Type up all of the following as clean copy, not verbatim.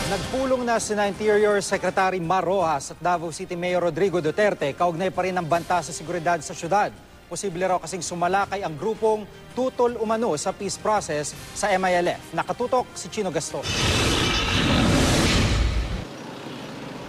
Nagpulong na sina Interior Secretary Mar Rojas at Davao City Mayor Rodrigo Duterte kaugnay pa rin ng banta sa seguridad sa syudad. Posible raw kasing sumalakay ang grupong tutol umano sa peace process sa MILF. Nakatutok si Chino Gaston.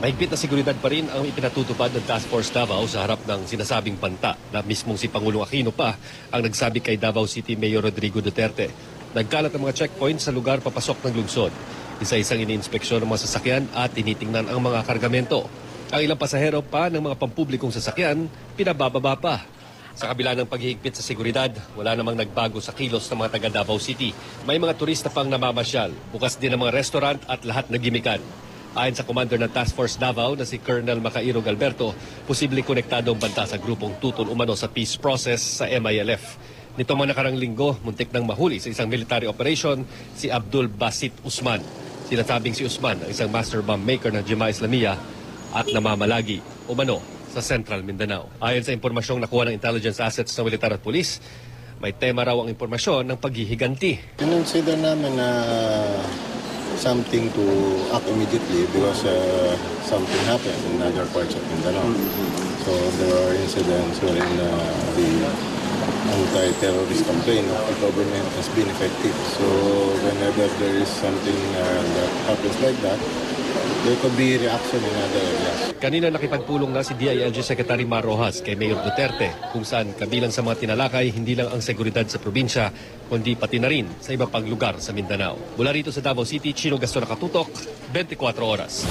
Mahigpit na seguridad pa rin ang ipinatutupad ng Task Force Davao sa harap ng sinasabing banta na mismong si Pangulong Aquino pa ang nagsabi kay Davao City Mayor Rodrigo Duterte. Nagkalat ang mga checkpoints sa lugar papasok ng lungsod. Isa-isang iniinspeksyon ng mga sasakyan at tinitingnan ang mga kargamento. Ang ilang pasahero pa ng mga pampublikong sasakyan, pinabababa pa. Sa kabila ng paghihigpit sa seguridad, wala namang nagbago sa kilos ng mga taga Davao City. May mga turista pang namamasyal, bukas din ang mga restaurant at lahat nagimikan. Ayon sa commander ng Task Force Davao na si Colonel Macairo Galberto, posibleng konektado ang banta sa grupong tutol umano sa peace process sa MILF. Nitong mga nakarang linggo, muntik nang mahuli sa isang military operation si Abdul Basit Usman. Sinasabing si Usman ang isang master bomb maker ng Jemaah Islamiyah at namamalagi umano sa Central Mindanao. Ayon sa impormasyong nakuha ng intelligence assets ng militar at pulis, may tema raw ang impormasyon ng paghihiganti. Consider namin na something to act immediately because something happened in other parts of Mindanao. So there are incidents wherein the anti-terrorist campaign of the government has been effective. So whenever there is something that happens like that, there could be reaction in other areas. Kanina nakipagpulong na si DILG Secretary Mar Rojas kay Mayor Duterte kung saan kabilang sa mga tinalakay hindi lang ang seguridad sa probinsya kundi pati na rin sa iba pang lugar sa Mindanao. Mula rito sa Davao City, Chino Gaston, Nakatutok, 24 oras.